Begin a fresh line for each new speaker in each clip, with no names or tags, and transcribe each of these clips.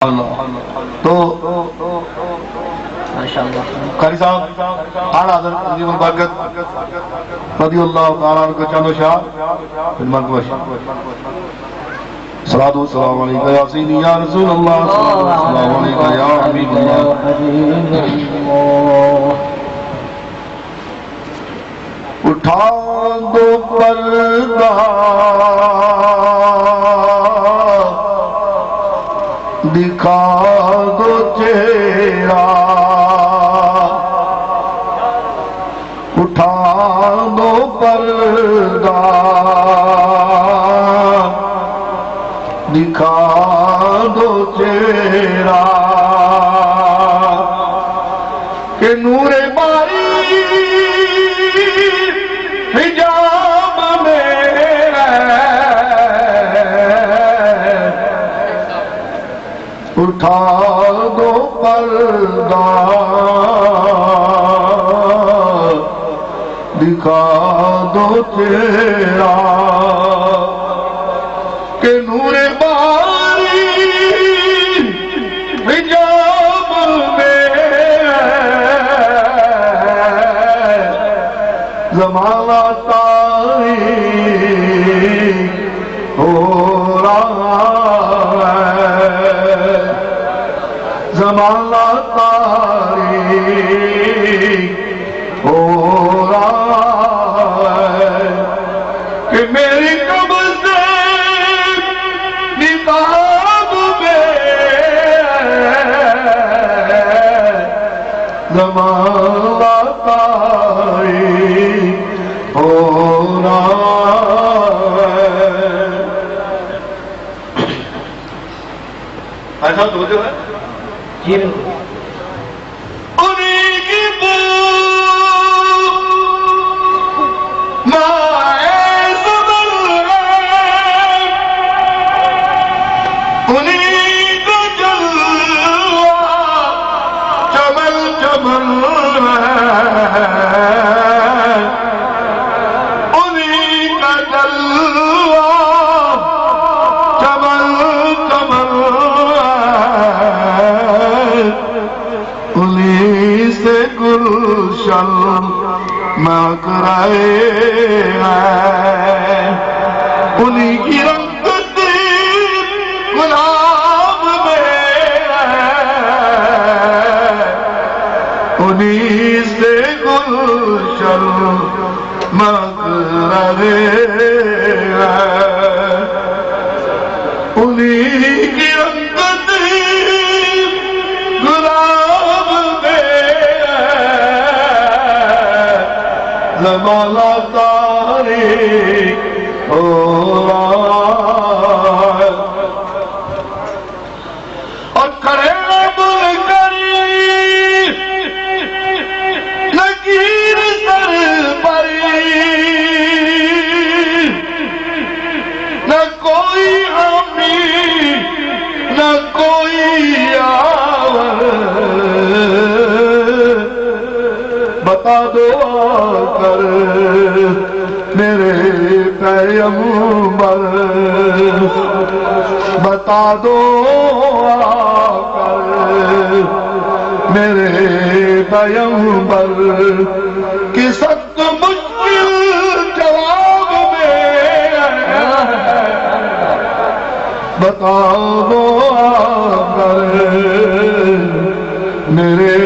تو قاری صاحب اعلیٰ حضرت عظیم البرکت رضی اللہ تعالیٰ عنہ کا چند اشعار خدمت کو صلاۃ و سلام علیکہ یا سیدی یا رسول اللہ، السلام علیکہ یا حبیب اللہ۔ اٹھا دو پردہ دکھا دو چہرہ، اٹھا دو پردہ دکھا دو چہرہ، کہ نور باری حجاب میں اٹھا دو پردہ دکھا دو چہرہ، کہ نور باری حجاب میں زمانہ تاریک ہو رہا ہے، زمانہ تاریک ہو رہا ہے، کہ میری قبض نقاب میں زمانہ تاریک ہو رہا ہے۔ ایسا تو جو ہے جی انہیں کی بو مائے زبر ہے، انہیں کا جلوہ چمل چمل ہے، انہیں کا جلوہ چمل چمل ہے، انہیں سے گلشن مہک رہے ہیں، انہیں کی رنگت گلاب میں ہے، انہیں سے گلشن مہک رہے ہیں، انہیں کی رنگت گلاب میں زمانہ تاریک ہو رہا ہے، اور کھڑے بول کری لکیر سر پری، نہ کوئی حامی نہ کوئی آور، بتا دو آ کر میرے پیغمبر، بتا دو آ کر میرے پیغمبر، کہ سخت مشکل جواب میں بتا دو آ کر میرے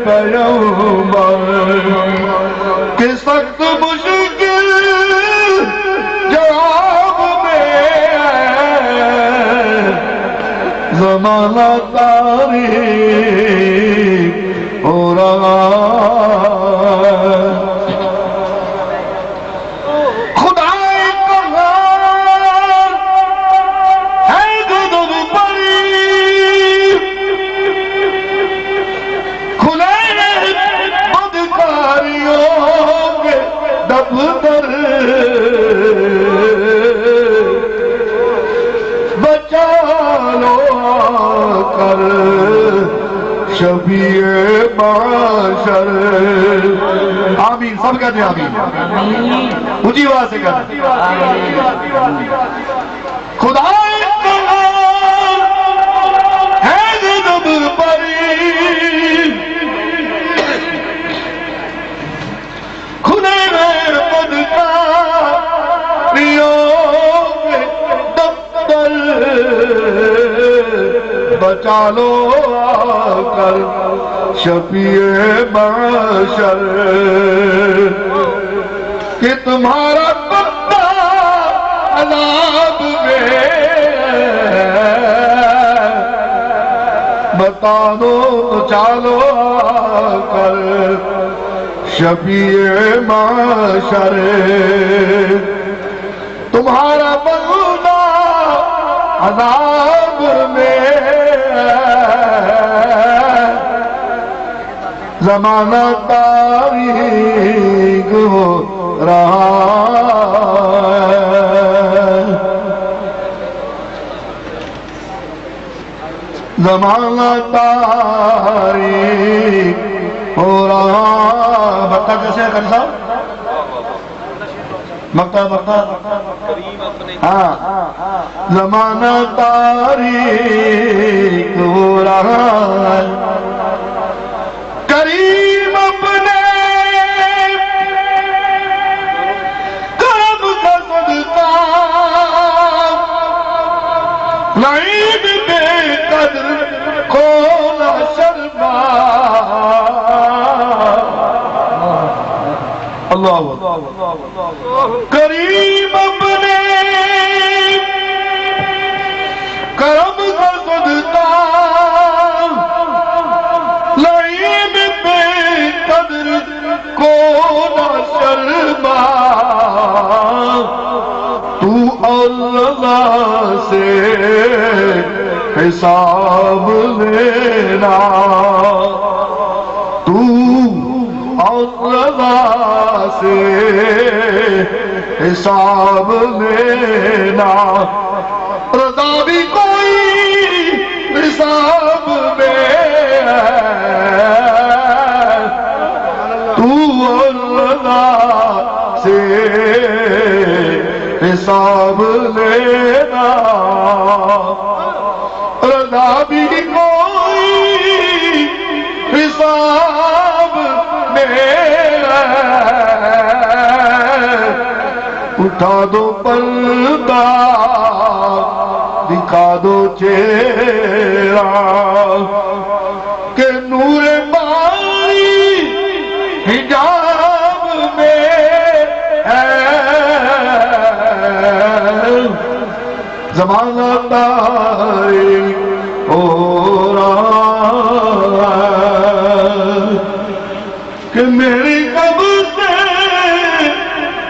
پیغمبر، کہ سخت مشکل جواب میں زمانہ تاریک ہو رہا ہے۔ بچا لو آ کر شفیع معاشر، آمین سب کہتے ہیں آمین، اونچی آواز سے کہتے ہیں۔ خدا بچا لو آ کر شفیع محشر کہ تمہارا بندہ عذاب میں بتا دو بچا لو آ کر شفیع محشر تمہارا بندہ عذاب میں زمانہ تاریک ہو رہا ہے زمانہ تاریک ہو رہا بتا کیسے ہے کل صاحب مکتا ہاں زمانہ تاریک ہو رہا ہے کریم اپنے کرم کا صدقہ لعین بے قدر کو نہ شرما اللہ کریم اپنے کرم کا صدقہ لعین بے قدر کو نہ شرما تو اللہ سے حساب لینا تو اللہ سے حساب لینا رضا بھی کوئی حساب میں تو اللہ سے حساب لینا رضا بھی کوئی حساب اٹھا دو پردہ دکھا دو چہرہ کہ نور باری حجاب میں ہے زمانہ تاریک ہو رہا کہ میری قبر سے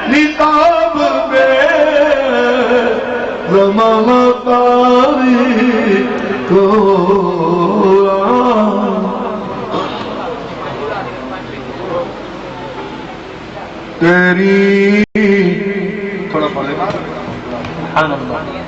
نقاب میں زمانہ تاریک ہو رہا تیری تھوڑا پڑھے سبحان اللہ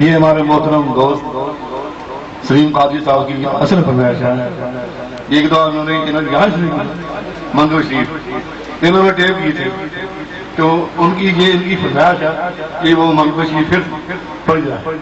یہ ہمارے محترم دوست سلیم قادری صاحب کی اصل فرمائش ہے ایک دو انہوں نے یہاں شریف منظور شریف انہوں نے ٹیپ کی تھی تو ان کی یہ ان کی فرمائش ہے کہ وہ منظور شریف پھر پڑھ جائے